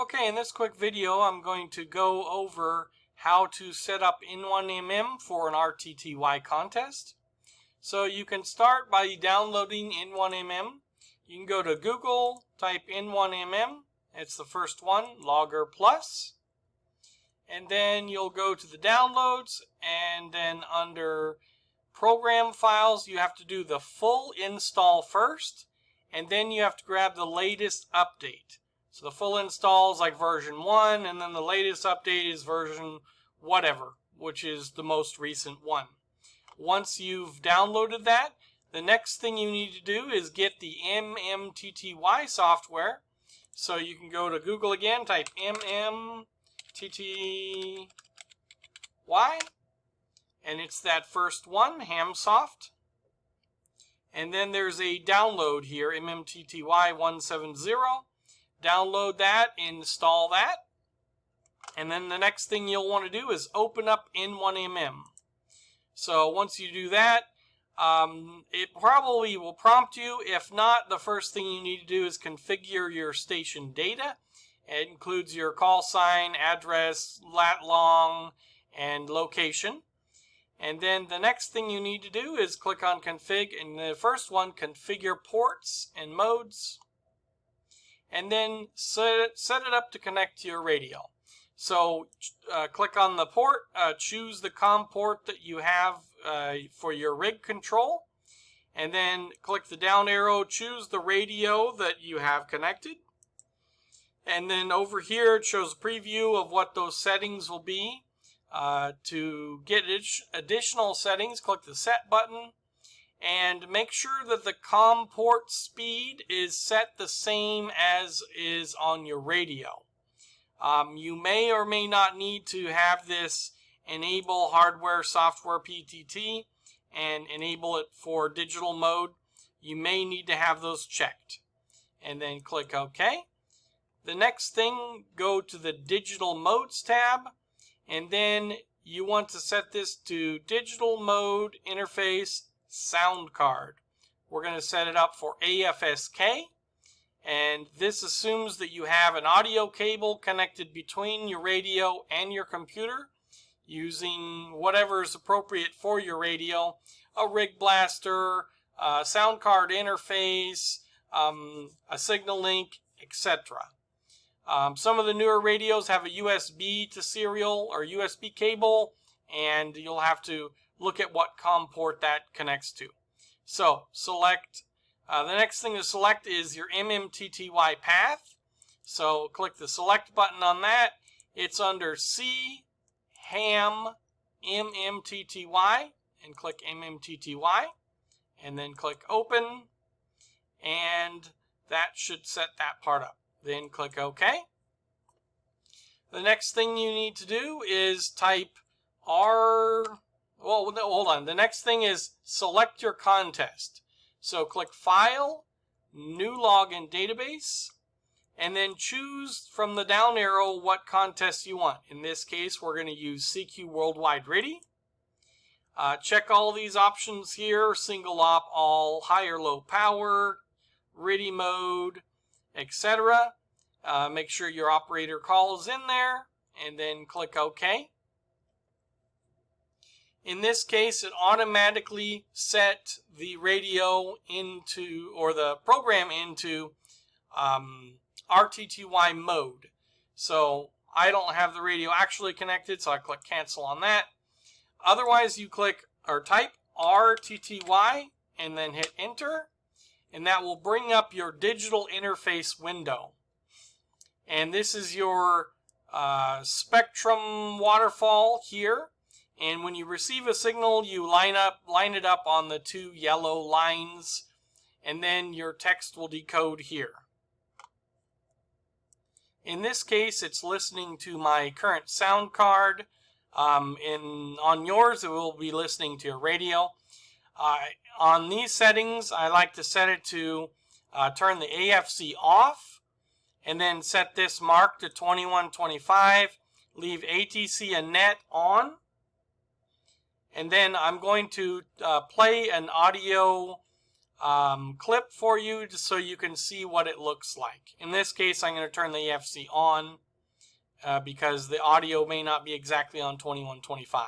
Okay, in this quick video I'm going to go over how to set up N1MM for an RTTY contest. So you can start by downloading N1MM. You can go to Google, type N1MM, it's the first one, Logger Plus. And then you'll go to the downloads, and then under program files you have to do the full install first, and then you have to grab the latest update. So the full install is like version 1, and then the latest update is version whatever, which is the most recent one. Once you've downloaded that, the next thing you need to do is get the Mtty software. So you can go to Google again, type Mtty, and it's that first one, Hamsoft. And then there's a download here, Mtty 170. Download that, install that, and then the next thing you'll want to do is open up N1MM. So once you do that, it probably will prompt you. If not, the first thing you need to do is configure your station data. It includes your call sign, address, lat long, and location. And then the next thing you need to do is click on config, and the first one, configure ports and modes. And then set it up to connect to your radio. So click on the port, choose the COM port that you have for your rig control, and then click the down arrow, choose the radio that you have connected. And then over here it shows a preview of what those settings will be. To get additional settings, click the set button. And make sure that the COM port speed is set the same as is on your radio. You may or may not need to have this enable hardware software PTT and enable it for digital mode. You may need to have those checked. And then click OK. The next thing, go to the digital modes tab, and then you want to set this to digital mode interface sound card. We're going to set it up for AFSK, and this assumes that you have an audio cable connected between your radio and your computer using whatever is appropriate for your radio, a rig blaster, a sound card interface, a signal link, etc. Some of the newer radios have a USB to serial or USB cable, and you'll have to look at what COM port that connects to. So select, the next thing to select is your MMTTY path. So click the select button on that. It's under C, Ham, MMTTY, and click MMTTY, and then click open, and that should set that part up. Then click OK. The next thing you need to do is type hold on. The next thing is select your contest. So click File, New Login Database, and then choose from the down arrow what contest you want. In this case, we're going to use CQ Worldwide RTTY. Check all these options here: single op, all, high or low power, RTTY mode, etc. Make sure your operator call is in there, and then click OK. In this case, it automatically set the radio into, or the program into, RTTY mode. So I don't have the radio actually connected, so I click cancel on that. Otherwise, you click or type RTTY and then hit enter, and that will bring up your digital interface window. And this is your spectrum waterfall here. And when you receive a signal, you line it up on the two yellow lines, and then your text will decode here. In this case, it's listening to my current sound card. On yours, it will be listening to your radio. On these settings, I like to set it to turn the AFC off, and then set this mark to 2125. Leave ATC and net on. And then I'm going to play an audio clip for you just so you can see what it looks like. In this case, I'm going to turn the AFC on because the audio may not be exactly on 2125.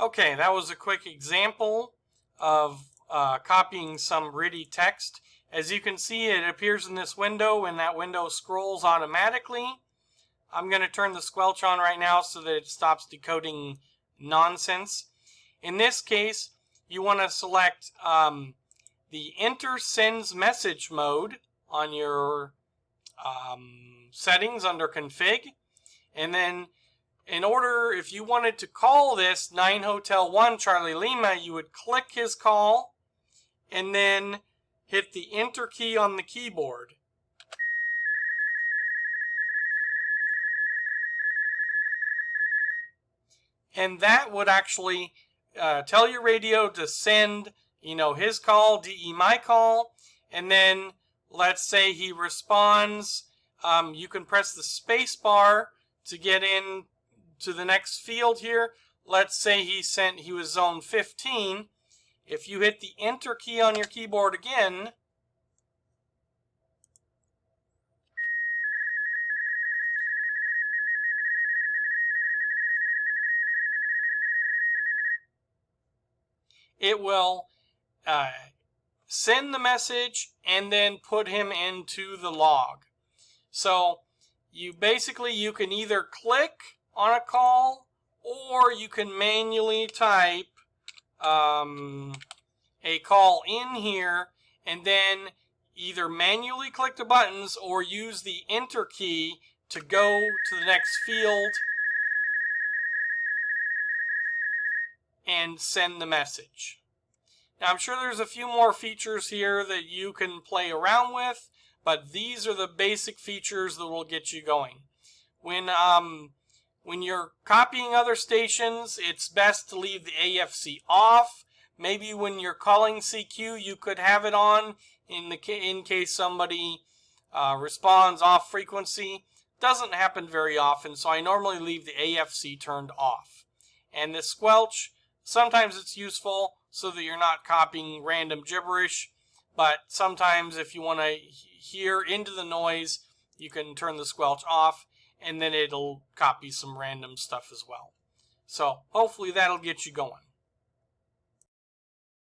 Okay, that was a quick example of copying some RTTY text. As you can see, it appears in this window and that window scrolls automatically. I'm going to turn the squelch on right now so that it stops decoding nonsense. In this case, you want to select the Enter Sends Message mode on your settings under Config, and then in order, if you wanted to call this 9 Hotel 1 Charlie Lima, you would click his call and then hit the Enter key on the keyboard. And that would actually tell your radio to send, his call, DE my call, and then let's say he responds. You can press the space bar to get in to the next field here. Let's say he was zone 15. If you hit the Enter key on your keyboard again, it will send the message and then put him into the log. So you can either click on a call, or you can manually type a call in here and then either manually click the buttons or use the Enter key to go to the next field and send the message. Now I'm sure there's a few more features here that you can play around with, but these are the basic features that will get you going. When you're copying other stations, it's best to leave the AFC off. Maybe when you're calling CQ, you could have it on in case somebody responds off frequency. Doesn't happen very often, so I normally leave the AFC turned off. And the squelch, sometimes it's useful so that you're not copying random gibberish, but sometimes if you want to hear into the noise, you can turn the squelch off, and then it'll copy some random stuff as well. So hopefully that'll get you going.